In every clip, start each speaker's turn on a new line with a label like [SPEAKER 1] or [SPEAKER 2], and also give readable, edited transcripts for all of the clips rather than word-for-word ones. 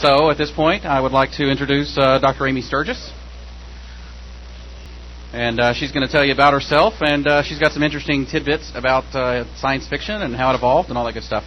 [SPEAKER 1] So at this point, I would like to introduce Dr. Amy Sturgis. And she's going to tell you about herself, and she's got some interesting tidbits about science fiction and how it evolved and all that good stuff.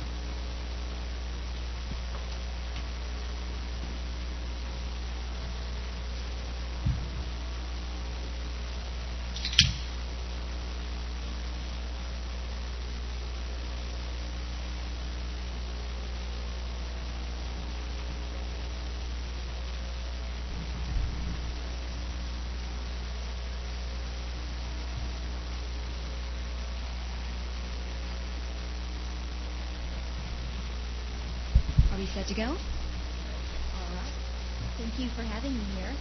[SPEAKER 2] Set to go? All right. Thank you for having me here.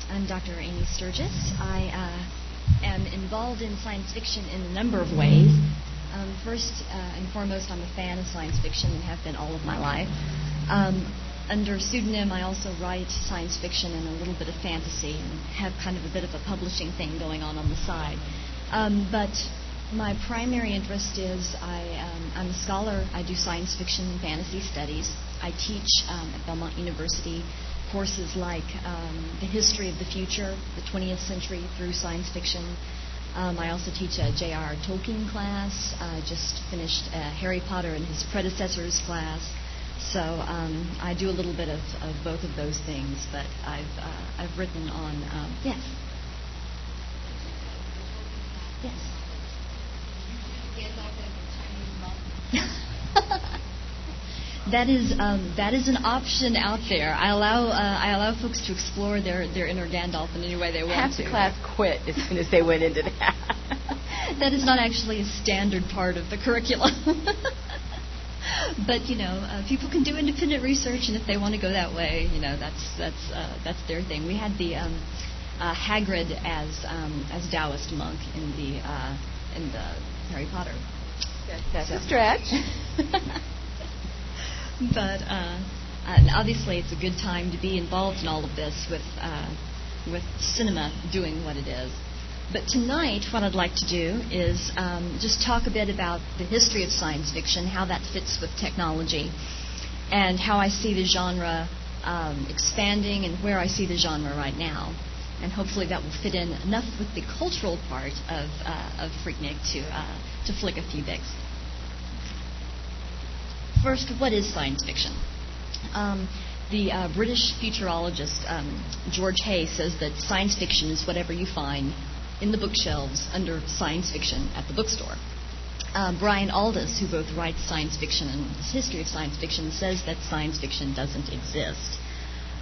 [SPEAKER 2] I'm Dr. Amy Sturgis. I am involved in science fiction in a number of ways. First and foremost, I'm a fan of science fiction and have been all of my life. Under pseudonym, I also write science fiction and a little bit of fantasy and have kind of a bit of a publishing thing going on the side. But my primary interest is I'm a scholar. I do science fiction and fantasy studies. I teach at Belmont University courses like the history of the future, the 20th century through science fiction. I also teach a J.R.R. Tolkien class. I just finished Harry Potter and his predecessors class. So I do a little bit of both of those things. But I've written on yes. That is an option out there. I allow folks to explore their inner Gandalf in any way they want
[SPEAKER 3] Half
[SPEAKER 2] to.
[SPEAKER 3] the class quit as soon as they went into that.
[SPEAKER 2] That is not actually a standard part of the curriculum. But people can do independent research, and if they want to go that way, that's their thing. We had the Hagrid as Taoist monk in the Harry Potter.
[SPEAKER 3] That's a stretch.
[SPEAKER 2] But obviously, it's a good time to be involved in all of this with cinema doing what it is. But tonight, what I'd like to do is just talk a bit about the history of science fiction, how that fits with technology, and how I see the genre expanding and where I see the genre right now. And hopefully that will fit in enough with the cultural part of Freaknik to flick a few bigs. First, what is science fiction? The British futurologist George Hay says that science fiction is whatever you find in the bookshelves under science fiction at the bookstore. Brian Aldiss, who both writes science fiction and his history of science fiction, says that science fiction doesn't exist,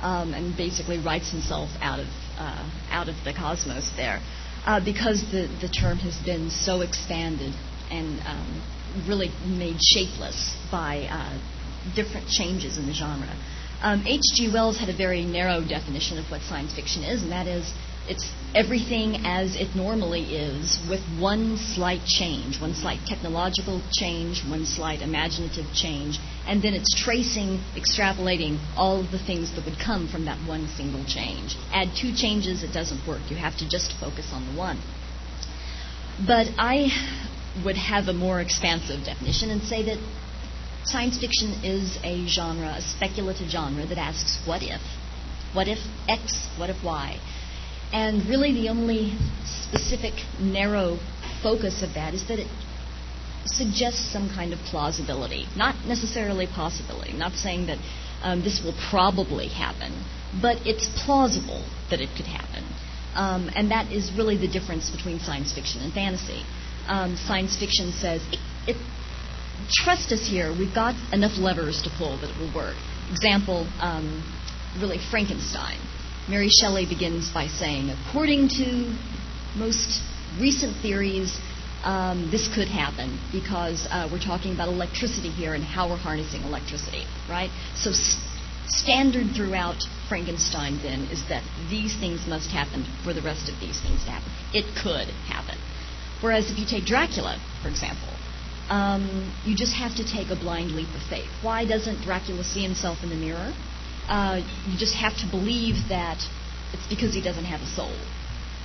[SPEAKER 2] and basically writes himself out of the cosmos there, because the term has been so expanded and really made shapeless by different changes in the genre. H.G. Wells had a very narrow definition of what science fiction is, and that is it's everything as it normally is with one slight change, one slight technological change, one slight imaginative change, and then it's tracing, extrapolating all of the things that would come from that one single change. Add two changes, it doesn't work. You have to just focus on the one. But I would have a more expansive definition and say that science fiction is a genre, a speculative genre that asks what if? What if X? What if Y? And really the only specific narrow focus of that is that it suggests some kind of plausibility, not necessarily possibility. I'm not saying that this will probably happen, but it's plausible that it could happen. And that is really the difference between science fiction and fantasy. Science fiction says, trust us here, we've got enough levers to pull that it will work. Example, really Frankenstein. Mary Shelley begins by saying, according to most recent theories, this could happen because we're talking about electricity here and how we're harnessing electricity, right? So standard throughout Frankenstein, then, is that these things must happen for the rest of these things to happen. It could happen. Whereas if you take Dracula, for example, you just have to take a blind leap of faith. Why doesn't Dracula see himself in the mirror? You just have to believe that it's because he doesn't have a soul.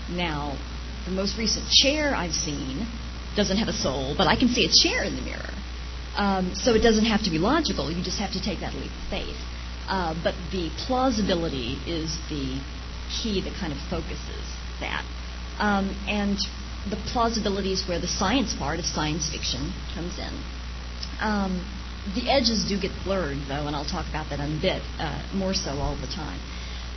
[SPEAKER 2] Now, the most recent chair I've seen doesn't have a soul, but I can see a chair in the mirror. So it doesn't have to be logical. You just have to take that leap of faith. But the plausibility is the key that kind of focuses that. And the plausibility is where the science part of science fiction comes in. The edges do get blurred, though, and I'll talk about that in a bit, more so all the time.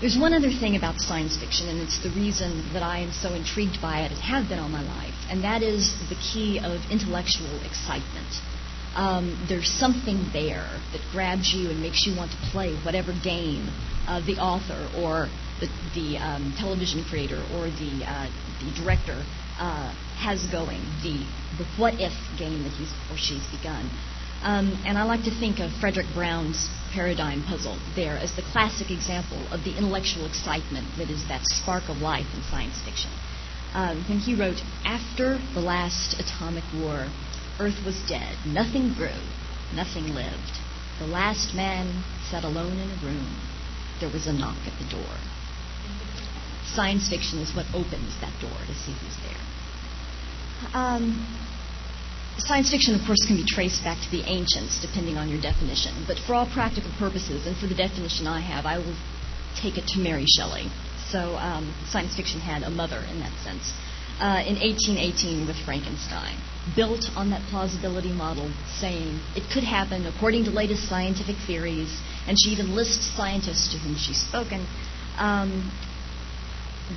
[SPEAKER 2] There's one other thing about science fiction, and it's the reason that I am so intrigued by it and have been all my life, and that is the key of intellectual excitement. There's something there that grabs you and makes you want to play whatever game the author or the television creator or the director has going, the what-if game that he's or she's begun. And I like to think of Frederick Brown's paradigm puzzle there as the classic example of the intellectual excitement that is that spark of life in science fiction. When he wrote, "After the last atomic war, Earth was dead. Nothing grew. Nothing lived. The last man sat alone in a room. There was a knock at the door." Science fiction is what opens that door to see who's there. Science fiction, of course, can be traced back to the ancients, depending on your definition. But for all practical purposes, and for the definition I have, I will take it to Mary Shelley. So science fiction had a mother in that sense. In 1818 with Frankenstein, built on that plausibility model, saying it could happen according to latest scientific theories, and she even lists scientists to whom she's spoken.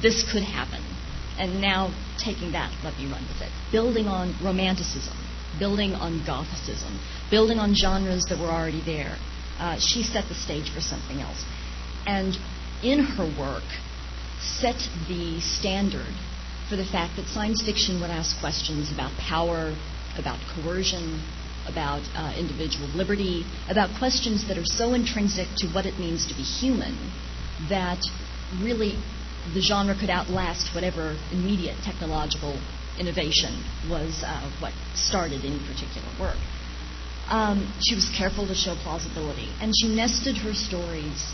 [SPEAKER 2] This could happen. And now, taking that, let me run with it. Building on romanticism, building on Gothicism, building on genres that were already there. She set the stage for something else. And in her work, set the standard for the fact that science fiction would ask questions about power, about coercion, about individual liberty, about questions that are so intrinsic to what it means to be human that really the genre could outlast whatever immediate technological innovation was what started any particular work. She was careful to show plausibility, and she nested her stories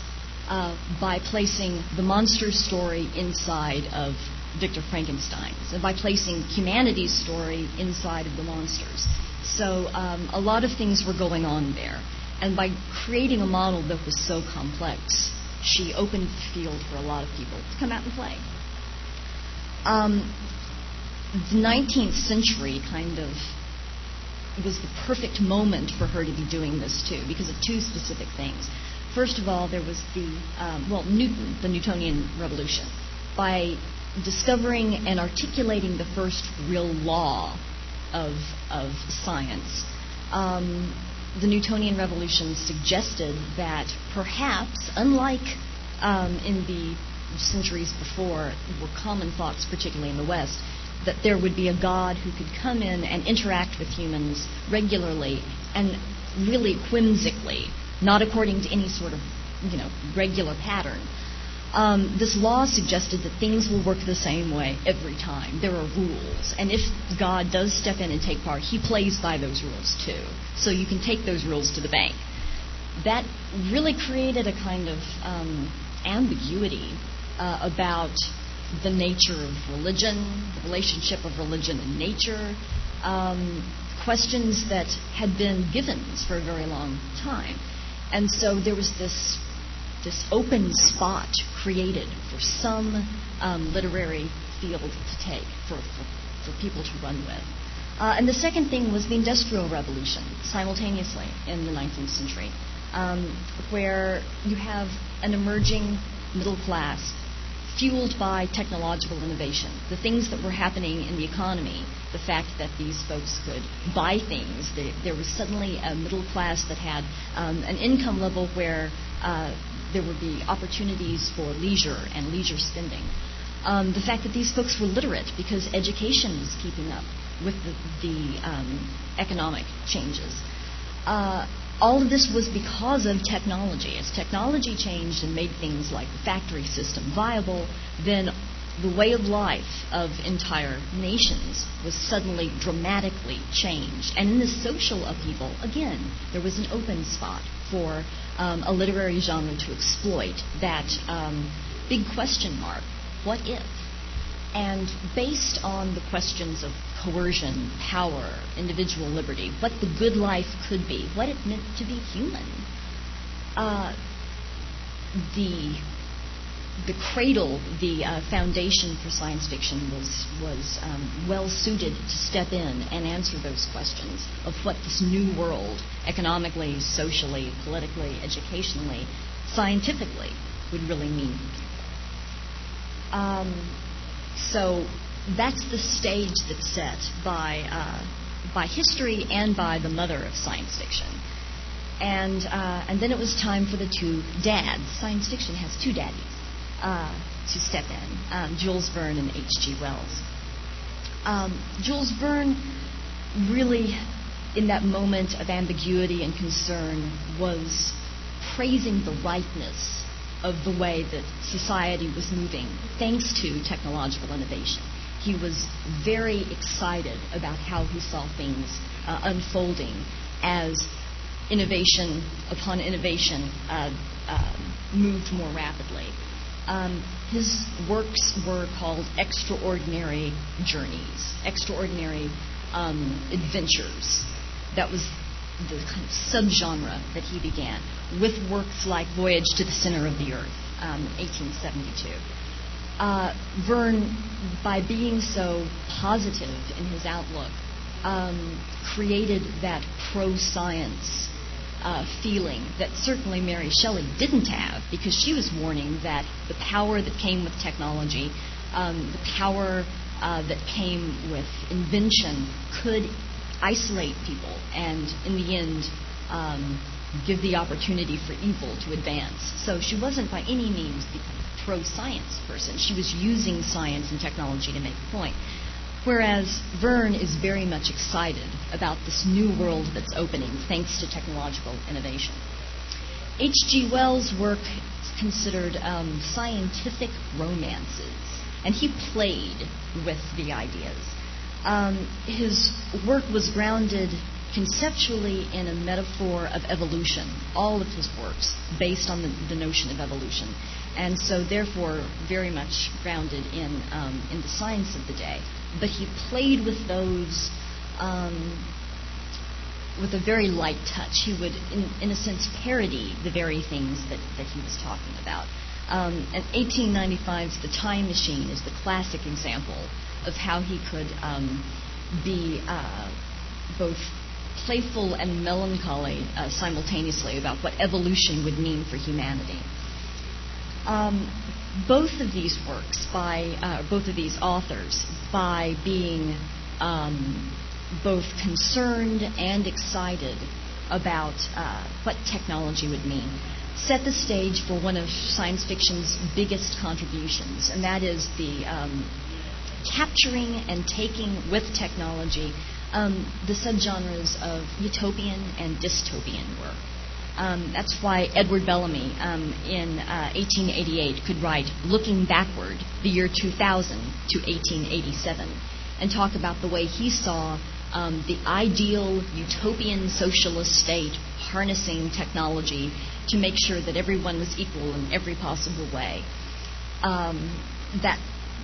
[SPEAKER 2] by placing the monster's story inside of Victor Frankenstein's, and by placing humanity's story inside of the monsters. So a lot of things were going on there, and by creating a model that was so complex, she opened the field for a lot of people to come out and play. The 19th century kind of was the perfect moment for her to be doing this too, because of two specific things. First of all, there was Newton, the Newtonian revolution. By discovering and articulating the first real law of science, the Newtonian revolution suggested that perhaps, unlike in the centuries before, were common thoughts, particularly in the West, that there would be a God who could come in and interact with humans regularly and really whimsically, not according to any sort of regular pattern. This law suggested that things will work the same way every time. There are rules. And if God does step in and take part, he plays by those rules too. So you can take those rules to the bank. That really created a kind of ambiguity about the nature of religion, the relationship of religion and nature, questions that had been givens for a very long time. And so there was this open spot created for some literary field to take, for people to run with. And the second thing was the Industrial Revolution, simultaneously in the 19th century, where you have an emerging middle class fueled by technological innovation. The things that were happening in the economy, the fact that these folks could buy things, there was suddenly a middle class that had an income level where there would be opportunities for leisure and leisure spending. The fact that these folks were literate because education was keeping up with the economic changes. All of this was because of technology. As technology changed and made things like the factory system viable, then the way of life of entire nations was suddenly dramatically changed. And in the social upheaval, again, there was an open spot for a literary genre to exploit that big question mark, what if? And based on the questions of coercion, power, individual liberty, what the good life could be, what it meant to be human, the cradle, the foundation for science fiction was well suited to step in and answer those questions of what this new world, economically, socially, politically, educationally, scientifically, would really mean. So that's the stage that's set by history and by the mother of science fiction. And then it was time for the two dads. Science fiction has two daddies to step in, Jules Verne and H.G. Wells. Jules Verne really, in that moment of ambiguity and concern, was praising the rightness of the way that society was moving thanks to technological innovation. He was very excited about how he saw things unfolding as innovation upon innovation moved more rapidly. His works were called extraordinary journeys, extraordinary adventures. That was the kind of subgenre that he began, with works like Voyage to the Center of the Earth, 1872. Verne, by being so positive in his outlook, created that pro-science feeling that certainly Mary Shelley didn't have, because she was warning that the power that came with technology, the power that came with invention could isolate people and, in the end, give the opportunity for evil to advance. So she wasn't by any means the pro-science person. She was using science and technology to make a point. Whereas Verne is very much excited about this new world that's opening thanks to technological innovation. H.G. Wells' work is considered scientific romances, and he played with the ideas. His work was grounded conceptually in a metaphor of evolution, all of his works based on the notion of evolution, and so therefore very much grounded in the science of the day. But he played with those with a very light touch. He would, in a sense, parody the very things that he was talking about. And 1895's The Time Machine is the classic example of how he could be both playful and melancholy simultaneously about what evolution would mean for humanity. Both of these works by both of these authors, by being both concerned and excited about what technology would mean, set the stage for one of science fiction's biggest contributions, and that is the capturing and taking with technology the subgenres of utopian and dystopian work. That's why Edward Bellamy in 1888 could write Looking Backward, the year 2000 to 1887, and talk about the way he saw the ideal utopian socialist state harnessing technology to make sure that everyone was equal in every possible way.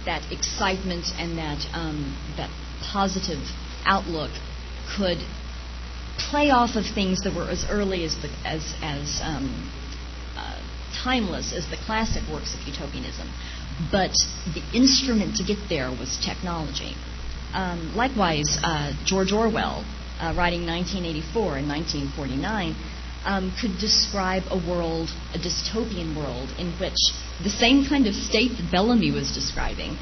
[SPEAKER 2] That excitement and that positive outlook could play off of things that were as early as timeless as the classic works of utopianism, but the instrument to get there was technology. Likewise, George Orwell, writing 1984 and 1949, could describe a world, a dystopian world, in which the same kind of state that Bellamy was describing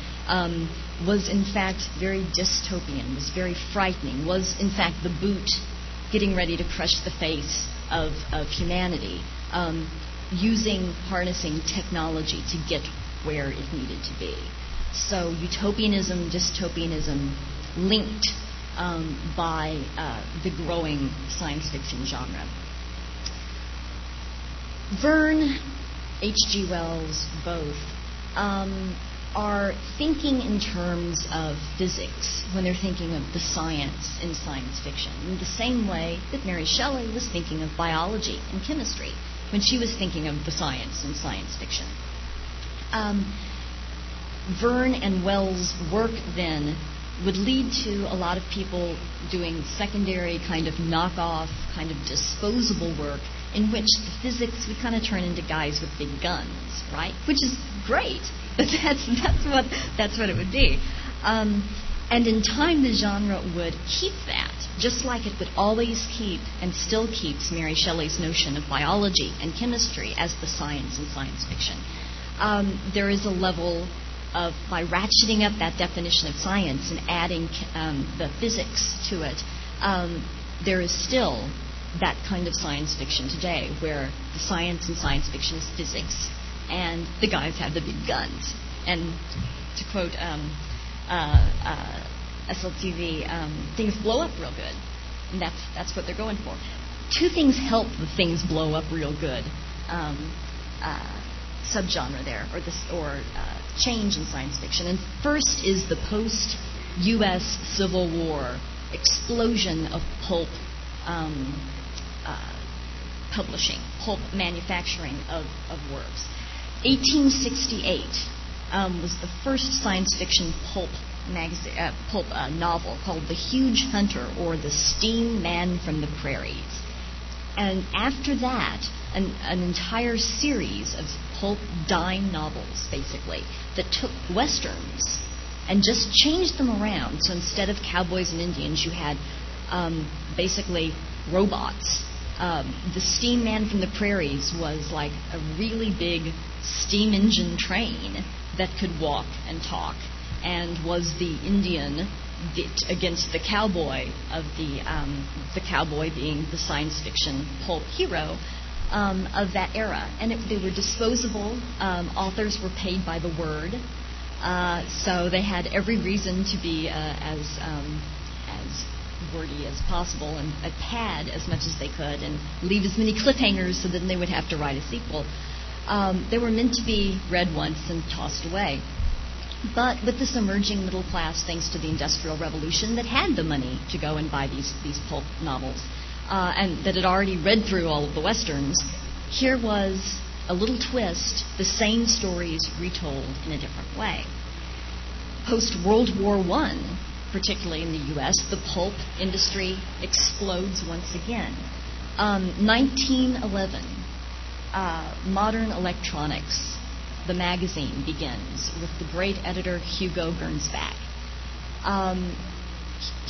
[SPEAKER 2] was in fact very dystopian, was very frightening, was in fact the boot getting ready to crush the face of humanity, harnessing technology to get where it needed to be. So utopianism, dystopianism, linked by the growing science fiction genre. Verne, H.G. Wells, both are thinking in terms of physics when they're thinking of the science in science fiction, in the same way that Mary Shelley was thinking of biology and chemistry when she was thinking of the science in science fiction. Verne and Wells' work then would lead to a lot of people doing secondary kind of knockoff, kind of disposable work in which the physics would kind of turn into guys with big guns, right? Which is great, but that's what it would be. And in time, the genre would keep that, just like it would always keep and still keeps Mary Shelley's notion of biology and chemistry as the science in science fiction. There is a level of, by ratcheting up that definition of science and adding the physics to it, there is still that kind of science fiction today, where the science in science fiction is physics, and the guys have the big guns. And to quote SLTV, things blow up real good, and that's what they're going for. Two things help the things blow up real good subgenre there, or change in science fiction. And first is the post-U.S. Civil War explosion of pulp publishing, pulp manufacturing of works. 1868 was the first science fiction pulp novel called The Huge Hunter, or The Steam Man from the Prairies. And after that, an entire series of pulp dime novels, basically, that took westerns and just changed them around. So instead of cowboys and Indians, you had basically robots. The Steam Man from the Prairies was like a really big steam engine train that could walk and talk, and was the Indian against the cowboy of the cowboy being the science fiction pulp hero of that era. And they were disposable. Authors were paid by the word, so they had every reason to be as wordy as possible, and pad as much as they could, and leave as many cliffhangers so then they would have to write a sequel. They were meant to be read once and tossed away. But with this emerging middle class, thanks to the Industrial Revolution, that had the money to go and buy these pulp novels, and that had already read through all of the westerns, here was a little twist, the same stories retold in a different way. Post-World War I, particularly in the U.S., the pulp industry explodes once again. 1911, Modern Electronics, the magazine, begins with the great editor Hugo Gernsback.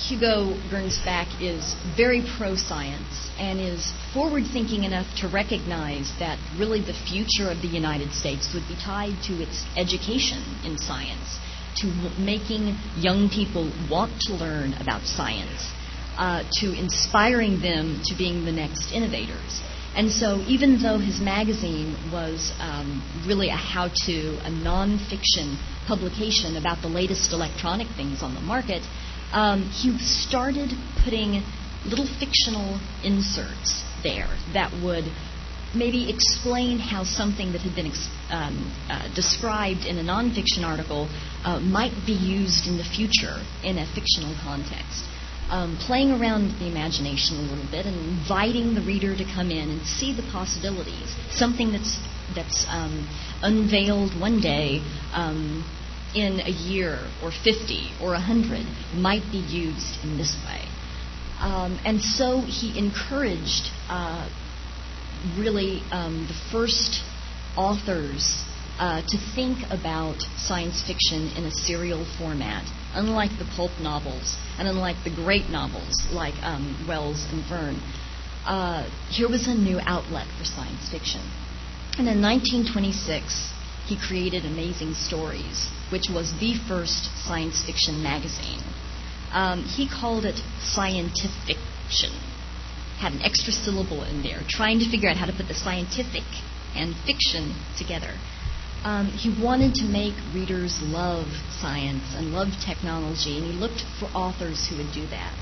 [SPEAKER 2] Hugo Gernsback is very pro-science and is forward-thinking enough to recognize that really the future of the United States would be tied to its education in science, to making young people want to learn about science, to inspiring them to being the next innovators. And so even though his magazine was really a how-to, a non-fiction publication about the latest electronic things on the market, he started putting little fictional inserts there that would maybe explain how something that had been described in a non-fiction article might be used in the future in a fictional context. Playing around with the imagination a little bit and inviting the reader to come in and see the possibilities. Something that's unveiled one day in a year or 50 or 100 might be used in this way. And so he encouraged really the first authors to think about science fiction in a serial format, unlike the pulp novels and unlike the great novels like Wells and Verne. Here was a new outlet for science fiction. And in 1926, he created Amazing Stories, which was the first science fiction magazine. He called it scientific fiction. Had an extra syllable in there, trying to figure out how to put the scientific and fiction together. He wanted to make readers love science and love technology, and he looked for authors who would do that.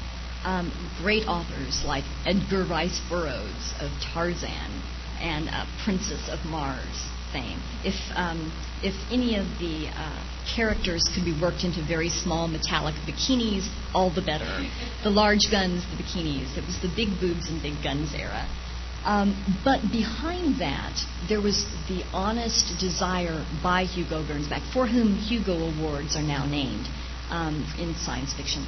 [SPEAKER 2] Great authors like Edgar Rice Burroughs of Tarzan and Princess of Mars fame. If any of the characters could be worked into very small metallic bikinis, all the better. The large guns, the bikinis. It was the big boobs and big guns era. But behind that, there was the honest desire by Hugo Gernsback, for whom Hugo Awards are now named in science fiction.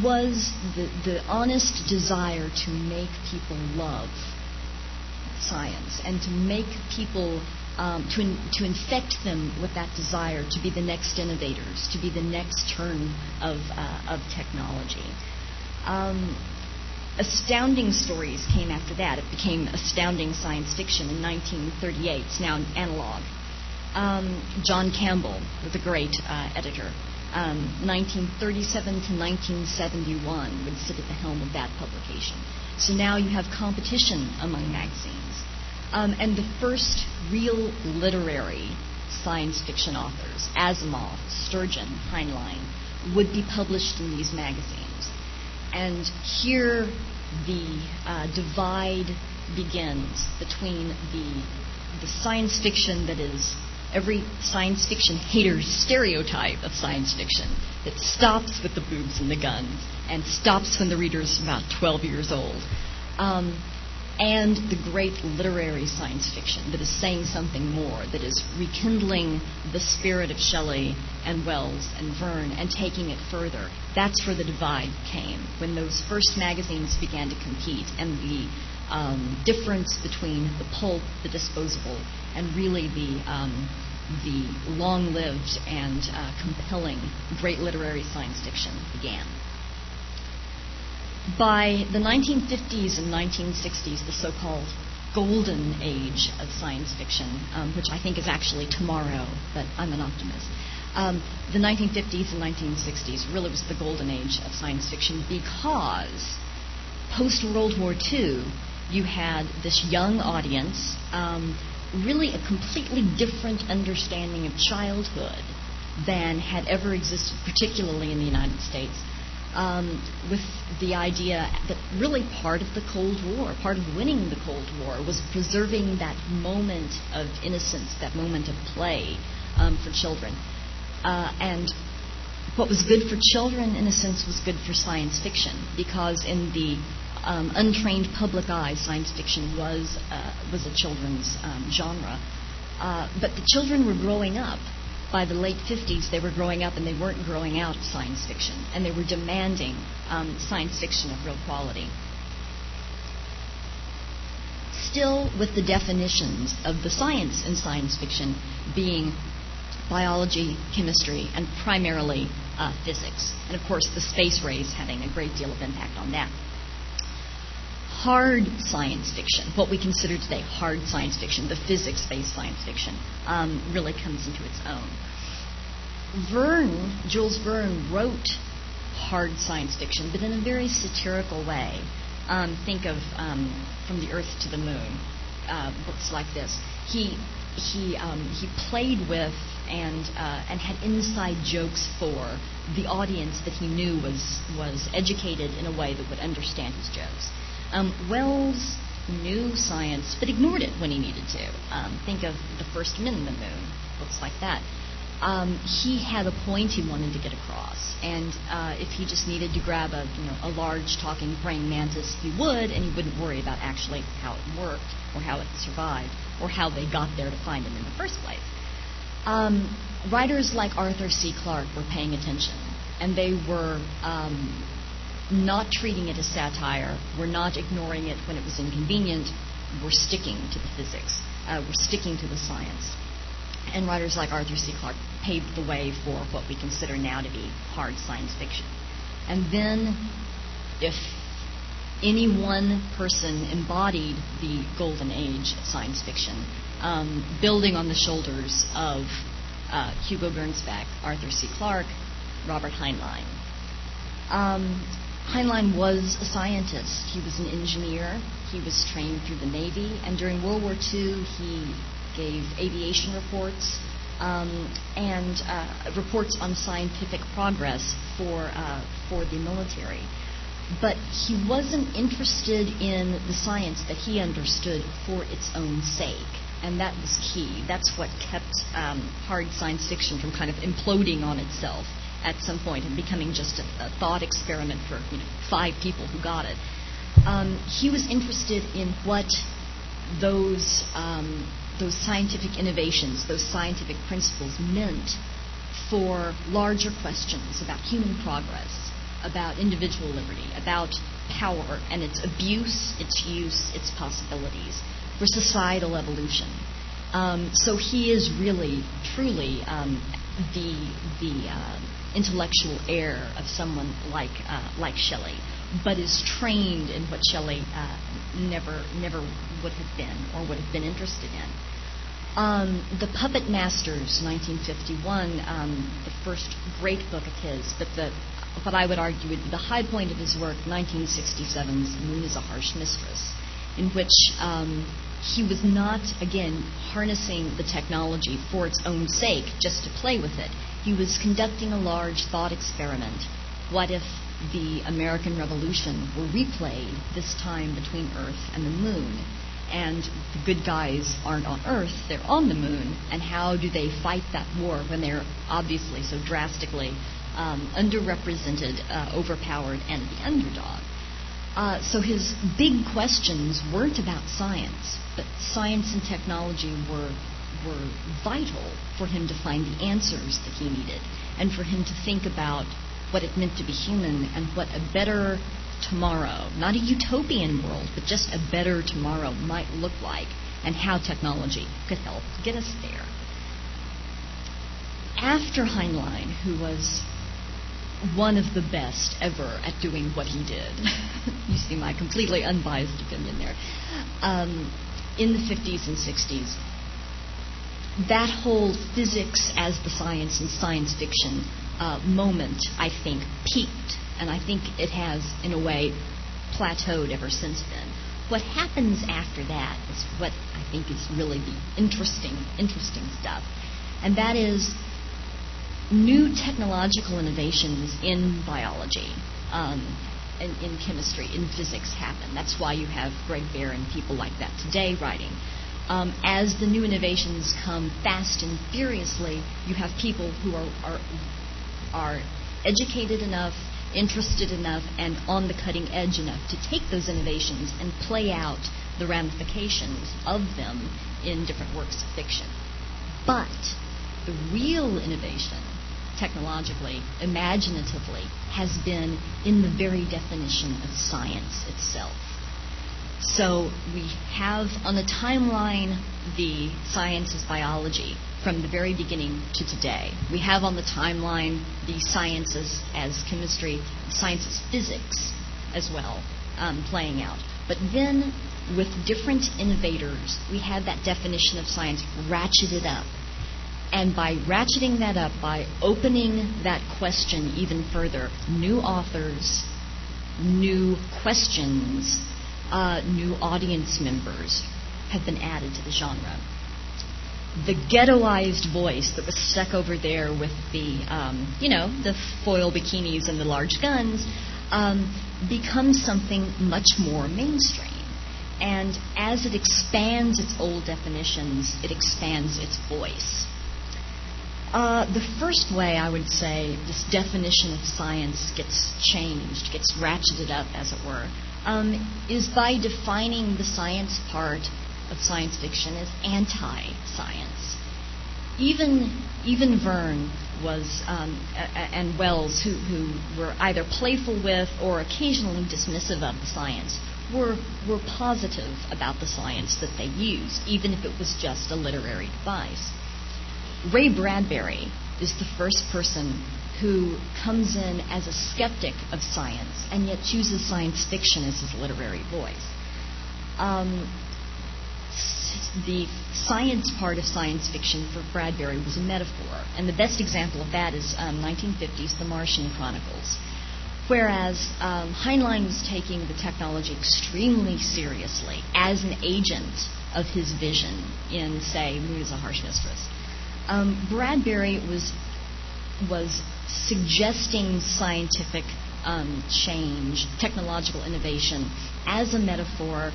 [SPEAKER 2] was the honest desire to make people love science and to make people, to infect them with that desire to be the next innovators, to be the next turn of technology. Astounding stories came after that. It became astounding science fiction in 1938. It's now analog. John Campbell, the great editor, 1937 to 1971 would sit at the helm of that publication. So now you have competition among magazines. And the first real literary science fiction authors, Asimov, Sturgeon, Heinlein, would be published in these magazines. And here the divide begins between the science fiction that is every science fiction hater's stereotype of science fiction, that stops with the boobs and the guns and stops when the reader's about 12 years old, and the great literary science fiction that is saying something more, that is rekindling the spirit of Shelley and Wells and Verne and taking it further. That's where the divide came, when those first magazines began to compete, and the difference between the pulp, the disposable, and really the long-lived and compelling great literary science fiction began. By the 1950s and 1960s, the so-called golden age of science fiction, which I think is actually tomorrow, but I'm an optimist. The 1950s and 1960s really was the golden age of science fiction because post-World War II, you had this young audience, really a completely different understanding of childhood than had ever existed, particularly in the United States, with the idea that really part of the Cold War, part of winning the Cold War, was preserving that moment of innocence, that moment of play for children. And what was good for children, in a sense, was good for science fiction, because in the untrained public eye, science fiction was a children's genre. But the children were growing up. By the late 50s, they were growing up and they weren't growing out of science fiction, and they were demanding science fiction of real quality. Still, with the definitions of the science in science fiction being biology, chemistry, and primarily physics. And of course, the space race having a great deal of impact on that. Hard science fiction, what we consider today hard science fiction, the physics-based science fiction, really comes into its own. Jules Verne wrote hard science fiction, but in a very satirical way. Think of From the Earth to the Moon, books like this. He played with and had inside jokes for the audience that he knew was educated in a way that would understand his jokes. Wells knew science, but ignored it when he needed to. Think of The First Men in the Moon, books like that. He had a point he wanted to get across, and if he just needed to grab a large talking praying mantis, he would, and he wouldn't worry about actually how it worked, or how it survived, or how they got there to find him in the first place. Writers like Arthur C. Clarke were paying attention, and they were not treating it as satire, were not ignoring it when it was inconvenient, were sticking to the physics, were sticking to the science. And writers like Arthur C. Clarke paved the way for what we consider now to be hard science fiction. And then, if any one person embodied the golden age of science fiction, building on the shoulders of Hugo Gernsback, Arthur C. Clarke, Robert Heinlein. Heinlein was a scientist. He was an engineer. He was trained through the Navy, and during World War II, he gave aviation reports and reports on scientific progress for the military. But he wasn't interested in the science that he understood for its own sake, and that was key. That's what kept hard science fiction from kind of imploding on itself at some point and becoming just a thought experiment for 5 people who got it. He was interested in what those scientific innovations, those scientific principles meant for larger questions about human progress, about individual liberty, about power and its abuse, its use, its possibilities, for societal evolution. So he is really, truly the intellectual heir of someone like Shelley, but is trained in what Shelley never would have been or would have been interested in. The Puppet Masters, 1951, the first great book of his, but what I would argue would be the high point of his work, 1967's Moon is a Harsh Mistress, in which he was not, again, harnessing the technology for its own sake, just to play with it. He was conducting a large thought experiment. What if the American Revolution were replayed, this time between Earth and the Moon? And the good guys aren't on Earth, they're on the Moon, and how do they fight that war when they're obviously so drastically underrepresented, overpowered, and the underdog? So his big questions weren't about science, but science and technology were vital for him to find the answers that he needed, and for him to think about what it meant to be human and what a better tomorrow, not a utopian world, but just a better tomorrow might look like, and how technology could help get us there. After Heinlein, who was one of the best ever at doing what he did, you see my completely unbiased opinion there, in the 50s and 60s, that whole physics as the science and science fiction moment, I think, peaked. And I think it has, in a way, plateaued ever since then. What happens after that is what I think is really the interesting stuff. And that is new technological innovations in biology, in chemistry, in physics happen. That's why you have Greg Bear and people like that today writing. As the new innovations come fast and furiously, you have people who are educated enough, interested enough, and on the cutting edge enough to take those innovations and play out the ramifications of them in different works of fiction. But the real innovation, technologically, imaginatively, has been in the very definition of science itself. So we have on the timeline the science as biology from the very beginning to today. We have on the timeline the sciences as chemistry, science as physics as well, playing out. But then with different innovators, we have that definition of science ratcheted up. And by ratcheting that up, by opening that question even further, new authors, new questions, new audience members have been added to the genre. The ghettoized voice that was stuck over there with the, the foil bikinis and the large guns, becomes something much more mainstream. And as it expands its old definitions, it expands its voice. The first way I would say this definition of science gets changed, gets ratcheted up, as it were, is by defining the science part of science fiction as anti-science. Even Verne was, and Wells, who were either playful with or occasionally dismissive of the science, were positive about the science that they used, even if it was just a literary device. Ray Bradbury is the first person who comes in as a skeptic of science and yet chooses science fiction as his literary voice. The science part of science fiction for Bradbury was a metaphor, and the best example of that is 1950's The Martian Chronicles, whereas Heinlein was taking the technology extremely seriously as an agent of his vision in, say, Moon is a Harsh Mistress. Bradbury was suggesting scientific change, technological innovation, as a metaphor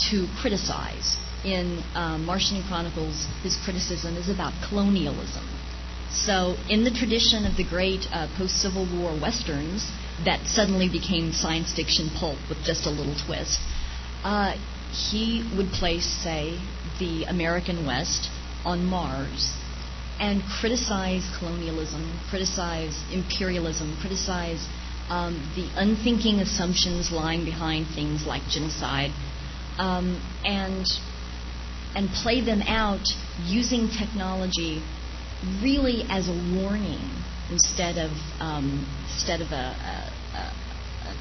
[SPEAKER 2] to criticize. In Martian Chronicles, his criticism is about colonialism. So in the tradition of the great post-Civil War Westerns that suddenly became science fiction pulp with just a little twist, he would place, say, the American West on Mars and criticize colonialism, criticize imperialism, criticize the unthinking assumptions lying behind things like genocide, and play them out using technology really as a warning instead of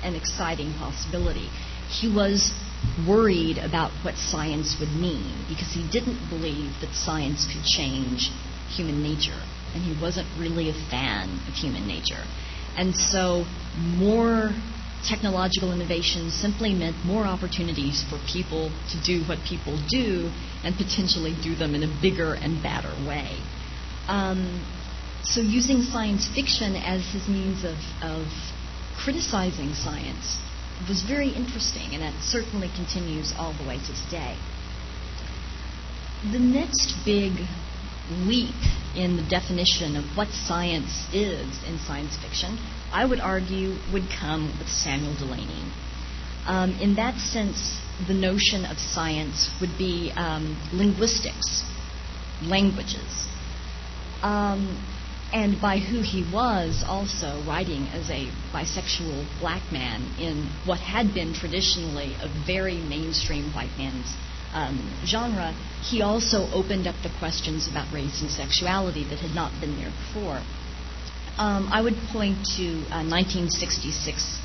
[SPEAKER 2] an exciting possibility. He was worried about what science would mean because he didn't believe that science could change human nature, and he wasn't really a fan of human nature. And so more technological innovation simply meant more opportunities for people to do what people do and potentially do them in a bigger and badder way. So using science fiction as his means of criticizing science was very interesting, and that certainly continues all the way to today. The next big leap in the definition of what science is in science fiction, I would argue, would come with Samuel Delany. In that sense, the notion of science would be linguistics, languages. And by who he was also writing as a bisexual black man in what had been traditionally a very mainstream white man's genre, he also opened up the questions about race and sexuality that had not been there before. I would point to 1966,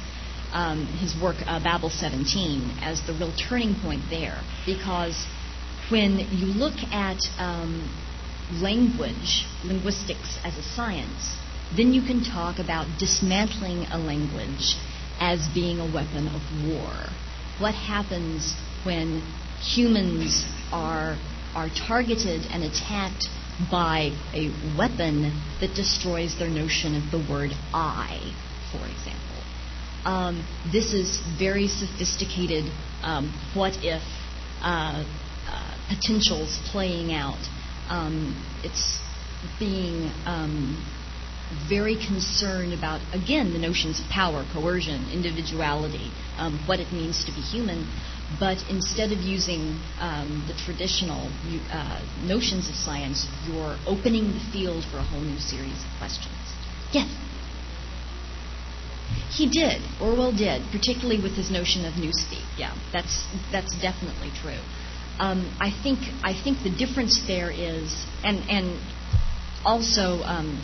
[SPEAKER 2] his work Babel 17, as the real turning point there, because when you look at linguistics as a science, then you can talk about dismantling a language as being a weapon of war. What happens when humans are targeted and attacked by a weapon that destroys their notion of the word I, for example? This is very sophisticated what-if potentials playing out. It's being very concerned about, again, the notions of power, coercion, individuality, what it means to be human. But instead of using the traditional notions of science, you're opening the field for a whole new series of questions. Yes? He did. Orwell did, particularly with his notion of newspeak. Yeah, that's definitely true. I think the difference there is, and also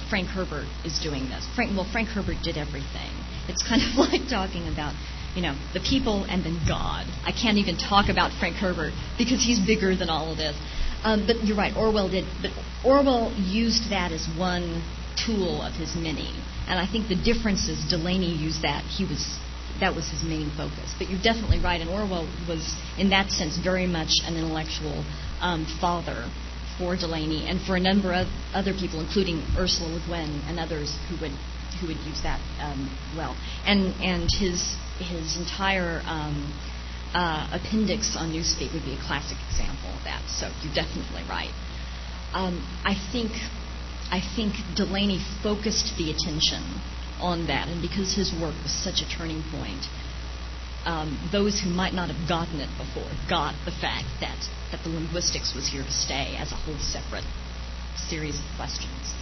[SPEAKER 2] Frank Herbert is doing this. Frank Herbert did everything. It's kind of like talking about, the people and then God. I can't even talk about Frank Herbert because he's bigger than all of this. But you're right, Orwell did. But Orwell used that as one tool of his many. And I think the difference is Delany used that. That was his main focus. But you're definitely right, and Orwell was, in that sense, very much an intellectual father for Delany and for a number of other people, including Ursula Le Guin and others who would use that well. And his entire appendix on Newspeak would be a classic example of that. So you're definitely right. I think Delany focused the attention on that, and because his work was such a turning point, those who might not have gotten it before got the fact that the linguistics was here to stay as a whole separate series of questions.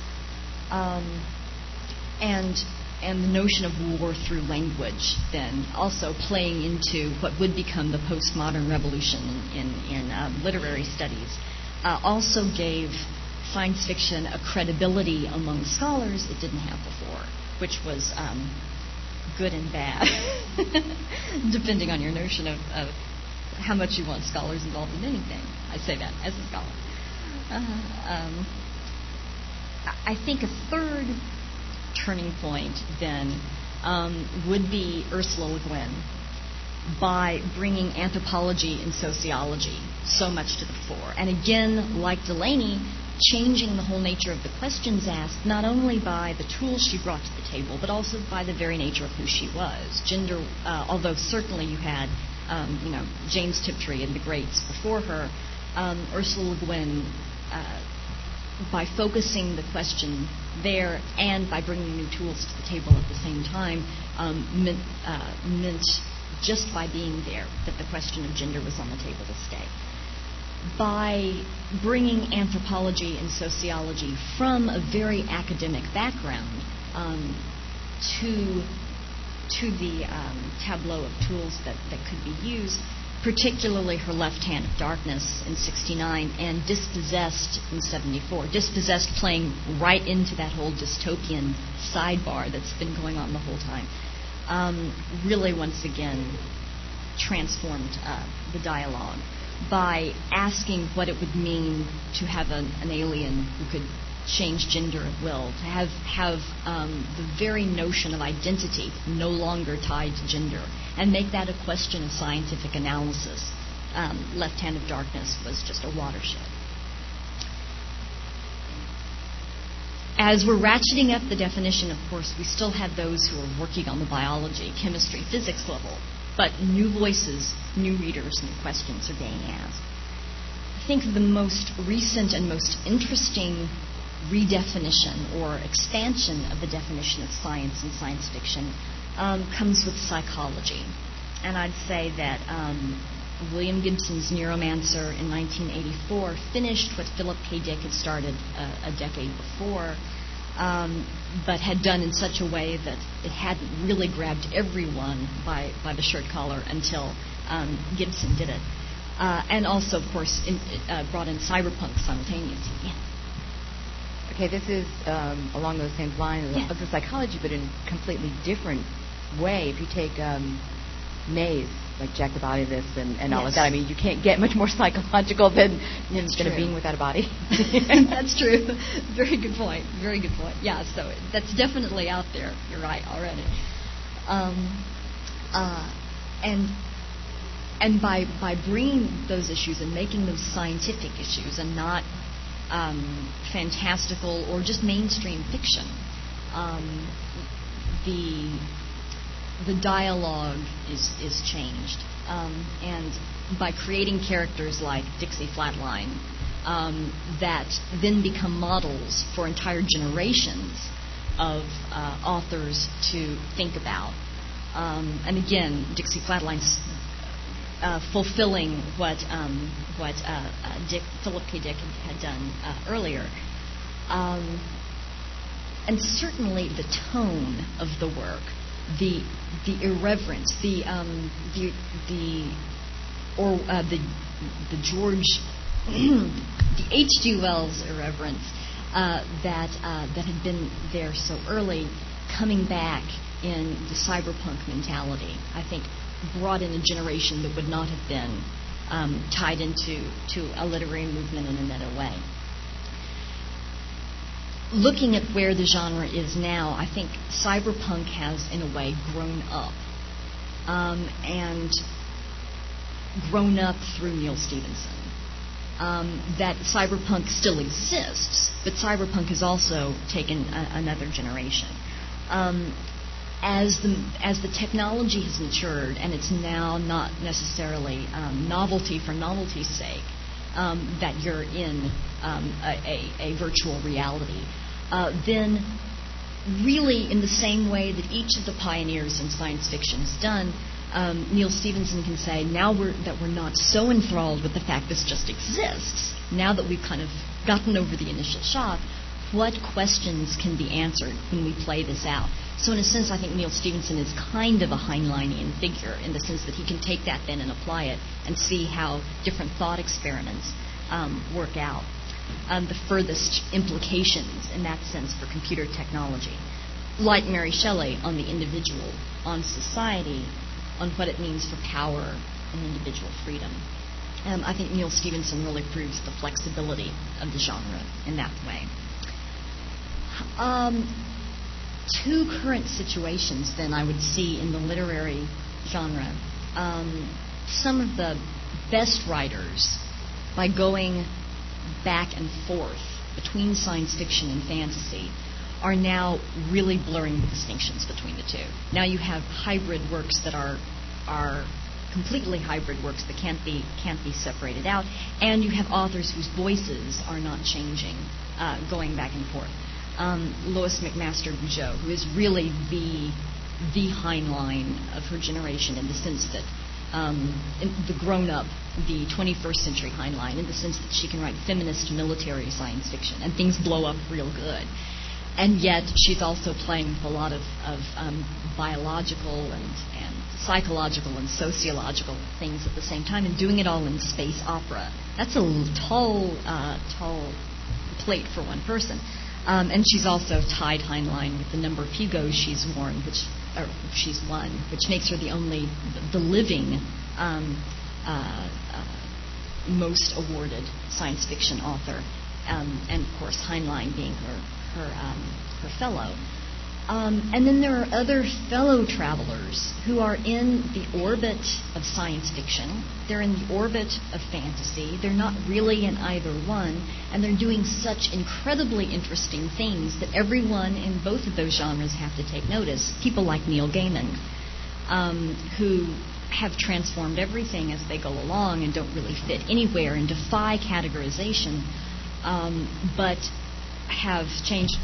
[SPEAKER 2] And the notion of war through language then also playing into what would become the postmodern revolution in literary studies also gave science fiction a credibility among scholars it didn't have before, which was good and bad, depending on your notion of how much you want scholars involved in anything. I say that as a scholar. I think a third turning point then would be Ursula Le Guin, by bringing anthropology and sociology so much to the fore. And again, like Delany, changing the whole nature of the questions asked, not only by the tools she brought to the table, but also by the very nature of who she was. Gender, although certainly you had, James Tiptree and the greats before her, Ursula Le Guin, by focusing the question there and by bringing new tools to the table at the same time, meant just by being there that the question of gender was on the table to stay. By bringing anthropology and sociology from a very academic background to the tableau of tools that could be used, particularly her Left Hand of Darkness in 69 and Dispossessed in 74. Dispossessed playing right into that whole dystopian sidebar that's been going on the whole time. Really, once again, transformed the dialogue by asking what it would mean to have an alien who could change gender at will, to have the very notion of identity no longer tied to gender, and make that a question of scientific analysis. Left Hand of Darkness was just a watershed. As we're ratcheting up the definition, of course, we still have those who are working on the biology, chemistry, physics level, but new voices, new readers, new questions are being asked. I think the most recent and most interesting redefinition or expansion of the definition of science and science fiction comes with psychology. And I'd say that William Gibson's Neuromancer in 1984 finished what Philip K. Dick had started a decade before, but had done in such a way that it hadn't really grabbed everyone by the shirt collar until Gibson did it. And also, of course, brought in cyberpunk simultaneously. Yeah.
[SPEAKER 3] Okay, this is along those same lines of the psychology, but in a completely different way. If you take Maze, like Jack the Body This and all of that, I mean, you can't get much more psychological than a being without a body.
[SPEAKER 2] That's true. Very good point. Very good point. Yeah, so that's definitely out there. You're right already. And by bringing those issues and making them scientific issues and not fantastical or just mainstream fiction, the dialogue is changed, and by creating characters like Dixie Flatline that then become models for entire generations of authors to think about. And again, Dixie Flatline's fulfilling what Philip K. Dick had done earlier. And certainly the tone of the work, the irreverence, the George, the H.G. Wells irreverence that had been there so early, coming back in the cyberpunk mentality, I think brought in a generation that would not have been tied into a literary movement in another way. Looking at where the genre is now, I think cyberpunk has, in a way, grown up. And grown up through Neil Stephenson. That cyberpunk still exists, but cyberpunk has also taken another generation. As the technology has matured, and it's now not necessarily novelty for novelty's sake, that you're in a virtual reality, then really in the same way that each of the pioneers in science fiction has done, Neil Stephenson can say, now we're not so enthralled with the fact this just exists, now that we've kind of gotten over the initial shock, what questions can be answered when we play this out? So in a sense, I think Neil Stephenson is kind of a Heinleinian figure in the sense that he can take that then and apply it and see how different thought experiments work out. The furthest implications in that sense for computer technology. Like Mary Shelley, on the individual, on society, on what it means for power and individual freedom. I think Neil Stephenson really proves the flexibility of the genre in that way. Two current situations, then, I would see in the literary genre. Some of the best writers, by going back and forth between science fiction and fantasy, are now really blurring the distinctions between the two. Now you have hybrid works that are completely hybrid works that can't be separated out, and you have authors whose voices are not changing, going back and forth. Lois McMaster Bujold, who is really the Heinlein of her generation in the sense that the grown-up, the 21st century Heinlein, in the sense that she can write feminist military science fiction and things blow up real good. and yet she's also playing with a lot of biological and psychological and sociological things at the same time, and doing it all in space opera. That's a tall plate for one person. And she's also tied Heinlein with the number of Hugos she's won, which makes her the living most awarded science fiction author, and of course Heinlein being her fellow. And then there are other fellow travelers who are in the orbit of science fiction. They're in the orbit of fantasy. They're not really in either one, and they're doing such incredibly interesting things that everyone in both of those genres have to take notice. People like Neil Gaiman, who have transformed everything as they go along and don't really fit anywhere and defy categorization, but have changed,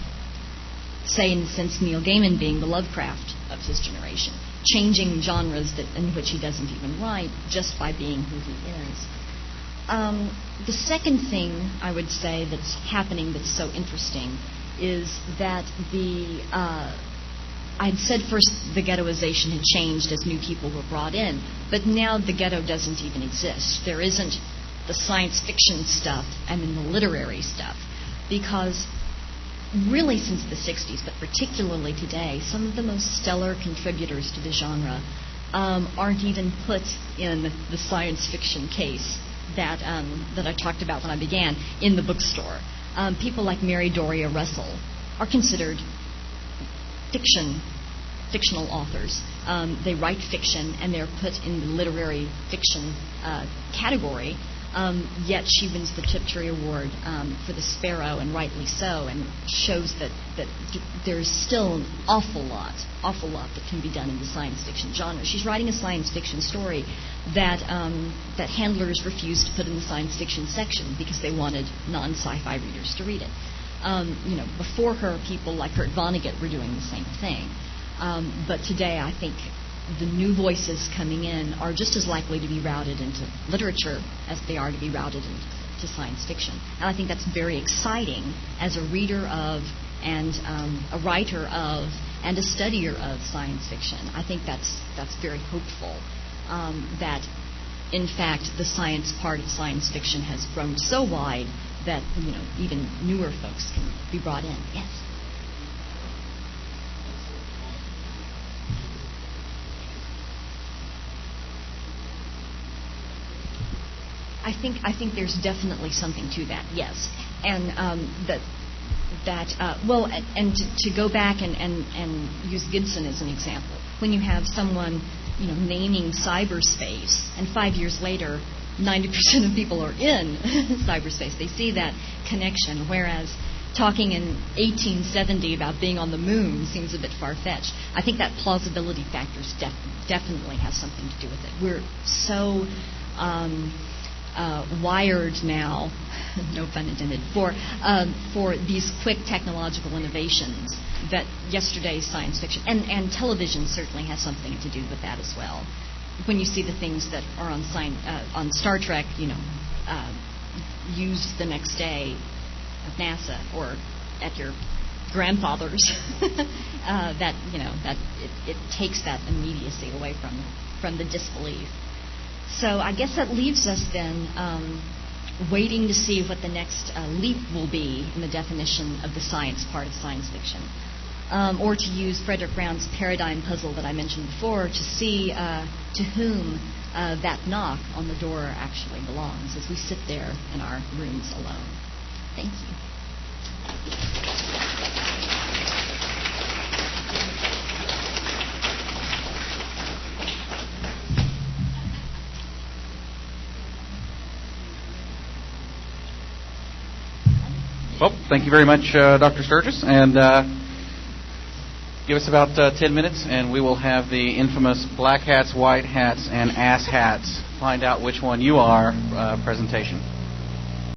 [SPEAKER 2] say, in the sense Neil Gaiman being the Lovecraft of his generation, changing genres in which he doesn't even write just by being who he is. The second thing I would say that's happening that's so interesting is that I'd said first the ghettoization had changed as new people were brought in, but now the ghetto doesn't even exist. There isn't the science fiction stuff and then the literary stuff, because really since the 60s, but particularly today, some of the most stellar contributors to the genre aren't even put in the science fiction case that I talked about when I began in the bookstore. People like Mary Doria Russell are considered fictional authors. They write fiction and they're put in the literary fiction category. Yet she wins the Tiptree Award for The Sparrow, and rightly so, and shows that there's still an awful lot that can be done in the science fiction genre. She's writing a science fiction story that handlers refused to put in the science fiction section because they wanted non-sci-fi readers to read it. Before her, people like Kurt Vonnegut were doing the same thing. But today, I think the new voices coming in are just as likely to be routed into literature as they are to be routed into science fiction. And I think that's very exciting as a reader of and a writer of and a studier of science fiction. I think that's very hopeful that, in fact, the science part of science fiction has grown so wide that even newer folks can be brought in. Yes. I think there's definitely something to that, yes, and to go back and use Gibson as an example. When you have someone naming cyberspace, and 5 years later, 90% of people are in cyberspace, they see that connection. Whereas talking in 1870 about being on the moon seems a bit far-fetched. I think that plausibility factor definitely has something to do with it. We're so wired now, no pun intended, for these quick technological innovations that yesterday's science fiction and television certainly has something to do with that as well. When you see the things that are on Star Trek, used the next day at NASA or at your grandfather's, that it takes that immediacy away from the disbelief. So I guess that leaves us then waiting to see what the next leap will be in the definition of the science part of science fiction. Or to use Frederick Brown's paradigm puzzle that I mentioned before, to see to whom that knock on the door actually belongs as we sit there in our rooms alone. Thank you.
[SPEAKER 1] Well, thank you very much, Dr. Sturgis, and give us about 10 minutes, and we will have the infamous black hats, white hats, and ass hats, find out which one you are, presentation.